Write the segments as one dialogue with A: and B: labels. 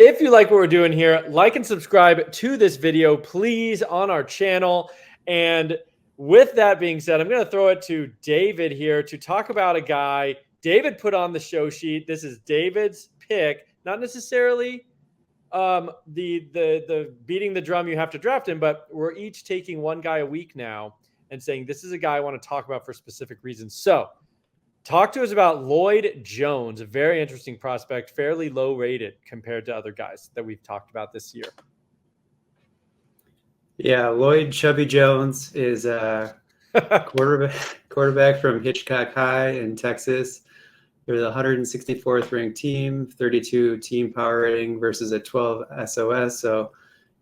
A: If you like what we're doing here, like and subscribe to this video, please, on our channel. And with that being said, I'm going to throw it to David here to talk about a guy David put on the show sheet. This is David's pick, not necessarily the beating the drum you have to draft him, but we're each taking one guy a week now and saying this is a guy I want to talk about for specific reasons. So talk to us about Lloyd Jones, a very interesting prospect, fairly low rated compared to other guys that we've talked about this year.
B: Yeah, Lloyd Chubby Jones is a quarterback from Hitchcock High in Texas. They're the 164th ranked team, 32 team power rating versus a 12 SOS. So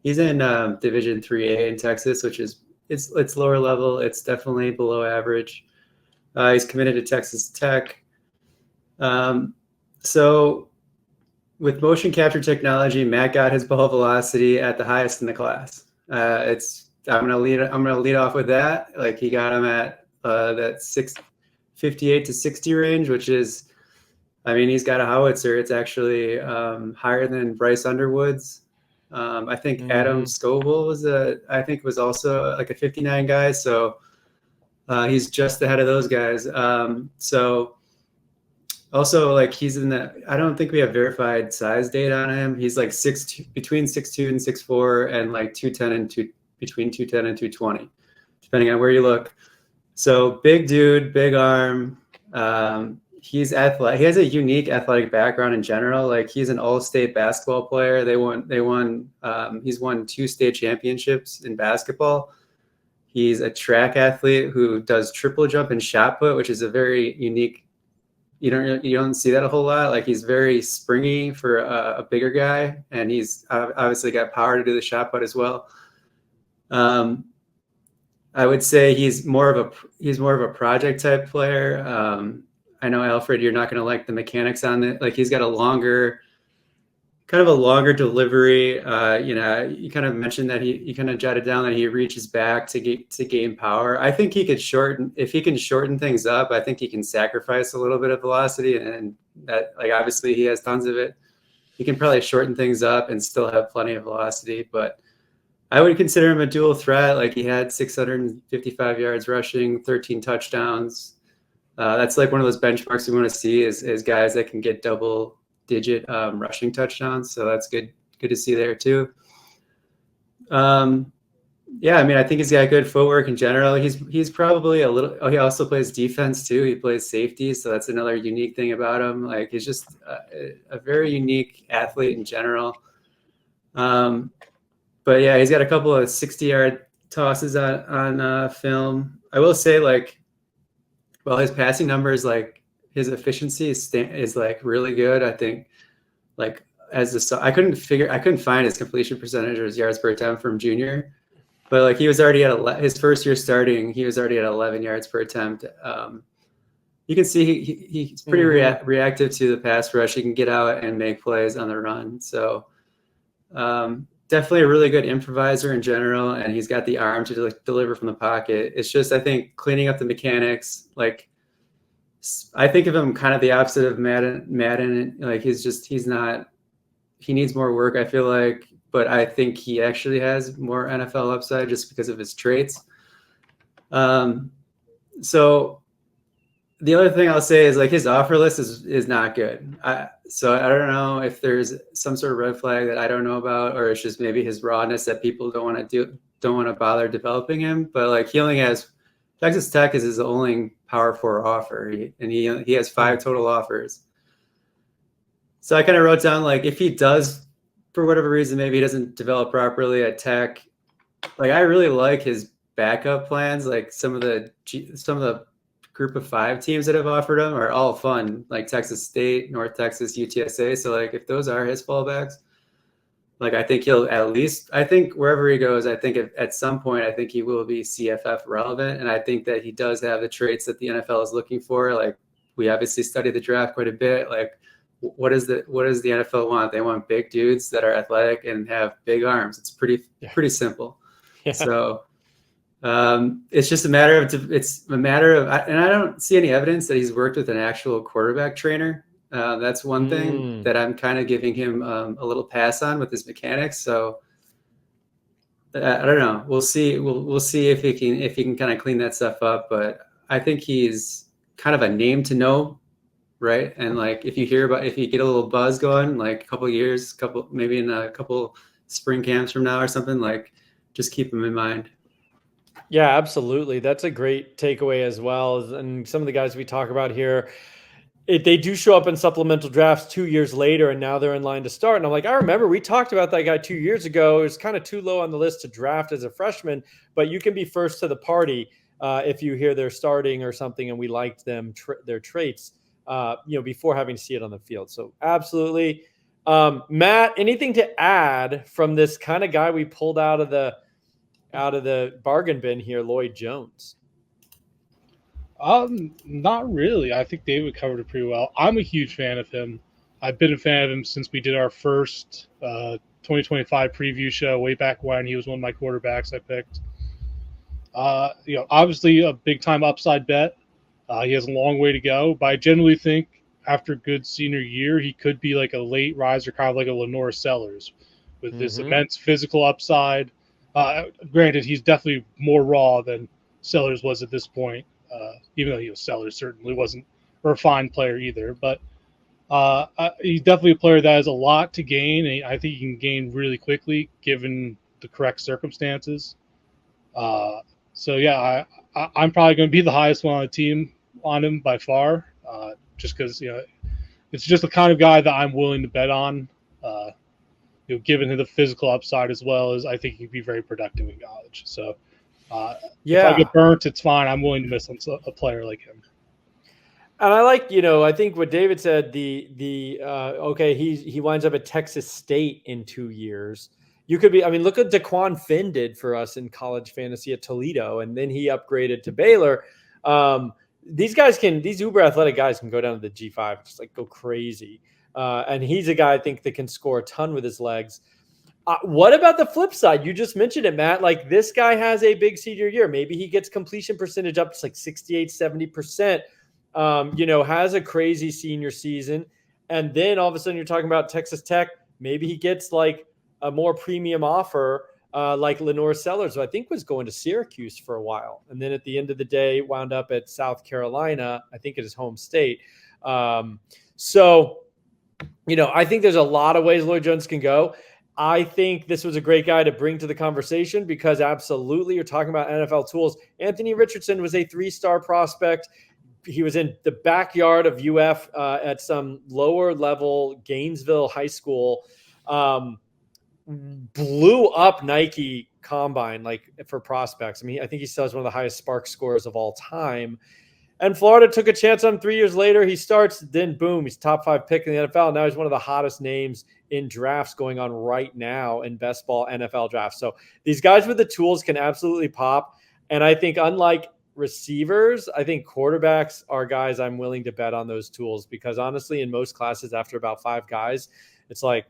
B: he's in Division 3A in Texas, which is it's lower level. It's definitely below average. He's committed to Texas Tech. So with motion capture technology, Matt got his ball velocity at the highest in the class. I'm gonna lead off with that. Like he got him at that 658 to 60 range, which is, I mean, he's got a howitzer. It's actually higher than Bryce Underwood's. I think Adam Scoville was also like a 59 guy. So he's just ahead of those guys. So also, like, he's in the, I don't think we have verified size data on him. He's like between 6'2" and 6'4", and like 210 and between 210 and 220, depending on where you look. So big dude, big arm. He's athletic. He has a unique athletic background in general. Like, he's an all-state basketball player. He's won 2 state championships in basketball. He's a track athlete who does triple jump and shot put, which is a very unique. You don't see that a whole lot. Like, he's very springy for a bigger guy, and he's obviously got power to do the shot put as well. I would say he's more of a project type player. I know, Alfred, you're not going to like the mechanics on it. Like, he's got a longer delivery. You kind of mentioned that you kind of jotted down that he reaches back to gain power. I think he could if he can shorten things up, I think he can sacrifice a little bit of velocity, and that, like, obviously he has tons of it. He can probably shorten things up and still have plenty of velocity, but I would consider him a dual threat. Like, he had 655 yards rushing, 13 touchdowns. That's like one of those benchmarks we want to see is guys that can get double-digit rushing touchdowns. So that's good to see there too. Yeah, I mean, I think he's got good footwork in general. He's probably a little. Oh, he also plays defense too. He plays safety, so that's another unique thing about him. Like, he's just a very unique athlete in general. But yeah, he's got a couple of 60-yard tosses on film. I will say, like, well, his passing numbers, like, his efficiency is like really good. I think, like, I couldn't find his completion percentage or his yards per attempt from junior, but like, he was already at his first year starting. He was already at 11 yards per attempt. You can see he's pretty reactive to the pass rush. He can get out and make plays on the run. So definitely a really good improviser in general, and he's got the arm to deliver from the pocket. It's just, I think, cleaning up the mechanics. Like, I think of him kind of the opposite of Madden. Like, he needs more work, I feel like, but I think he actually has more NFL upside just because of his traits. So the other thing I'll say is, like, his offer list is not good. So I don't know if there's some sort of red flag that I don't know about, or it's just maybe his rawness that people don't want to bother developing him. But like, he only has Texas Tech is his only Power 4 offer, and he has 5 total offers. So I kind of wrote down, like, if he does, for whatever reason, maybe he doesn't develop properly at Tech, like, I really like his backup plans. Like, some of the group of 5 teams that have offered him are all fun, like Texas State, North Texas, UTSA. So like, if those are his fallbacks, like, I think I think wherever he goes, I think at some point, I think he will be CFF relevant. And I think that he does have the traits that the NFL is looking for. Like, we obviously study the draft quite a bit. Like, what does the NFL want? They want big dudes that are athletic and have big arms. It's pretty simple. Yeah. So it's a matter of, and I don't see any evidence that he's worked with an actual quarterback trainer. That's one thing that I'm kind of giving him a little pass on with his mechanics. So I don't know. We'll see. We'll see if he can kind of clean that stuff up. But I think he's kind of a name to know, right? And like if you get a little buzz going, like a couple years, maybe in a couple spring camps from now or something, like just keep him in mind.
A: Yeah, absolutely. That's a great takeaway as well. And some of the guys we talk about here, they do show up in supplemental drafts 2 years later, and now they're in line to start. And I'm like, I remember we talked about that guy 2 years ago. It was kind of too low on the list to draft as a freshman, but you can be first to the party if you hear they're starting or something, and we liked their traits, before having to see it on the field. So absolutely. Matt, anything to add from this kind of guy we pulled out of the bargain bin here, Lloyd Jones?
C: Not really. I think David covered it pretty well. I'm a huge fan of him. I've been a fan of him since we did our first 2025 preview show way back when. He was one of my quarterbacks I picked. Obviously a big time upside bet. He has a long way to go, but I generally think after a good senior year, he could be like a late riser, kind of like a Lenore Sellers, with this immense physical upside. Granted, he's definitely more raw than Sellers was at this point, even though Sellers certainly wasn't a refined player either. But he's definitely a player that has a lot to gain, and I think he can gain really quickly given the correct circumstances. So yeah, I'm probably going to be the highest one on the team on him by far, just because it's just the kind of guy that I'm willing to bet on. Given the physical upside as well as I think he could be very productive in college. So if I get burnt, it's fine. I'm willing to miss on a player like him.
A: And I like, I think what David said, he winds up at Texas State in 2 years. You could be, look what Daquan Finn did for us in college fantasy at Toledo, and then he upgraded to Baylor. These uber athletic guys can go down to the G5, just like go crazy. And he's a guy I think that can score a ton with his legs. What about the flip side? You just mentioned it, Matt. Like this guy has a big senior year. Maybe he gets completion percentage up to like 68, 70%, has a crazy senior season. And then all of a sudden you're talking about Texas Tech. Maybe he gets like a more premium offer like Lenore Sellers, who I think was going to Syracuse for a while. And then at the end of the day, wound up at South Carolina, I think at his home state. I think there's a lot of ways Lloyd Jones can go. I think this was a great guy to bring to the conversation because absolutely you're talking about NFL tools. Anthony Richardson was a 3-star prospect. He was in the backyard of UF at some lower level Gainesville high school. Blew up Nike Combine for prospects. I think he still has one of the highest Spark scores of all time. And Florida took a chance on him 3 years later. He starts, then boom, he's top 5 pick in the NFL. Now he's one of the hottest names in drafts going on right now in best ball NFL drafts. So these guys with the tools can absolutely pop. And I think unlike receivers, I think quarterbacks are guys I'm willing to bet on those tools because honestly, in most classes, after about 5 guys, it's like,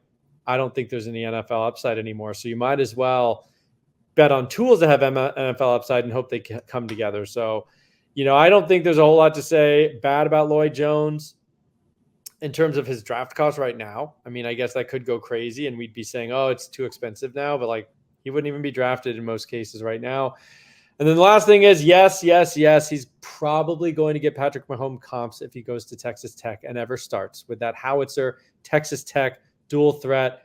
A: I don't think there's any NFL upside anymore. So you might as well bet on tools that have NFL upside and hope they come together. So, I don't think there's a whole lot to say bad about Lloyd Jones in terms of his draft cost right now. I guess that could go crazy and we'd be saying, oh, it's too expensive now, but he wouldn't even be drafted in most cases right now. And then the last thing is, yes, he's probably going to get Patrick Mahomes comps if he goes to Texas Tech and ever starts with that howitzer, Texas Tech, dual threat.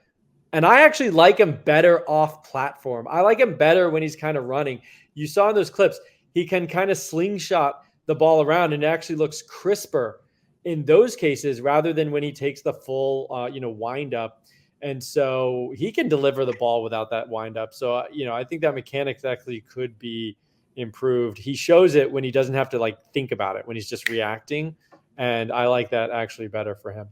A: And I actually like him better off platform. I like him better when he's kind of running. You saw in those clips, he can kind of slingshot the ball around and it actually looks crisper in those cases rather than when he takes the full, wind up. And so he can deliver the ball without that wind up. So, I think that mechanics actually could be improved. He shows it when he doesn't have to think about it, when he's just reacting. And I like that actually better for him.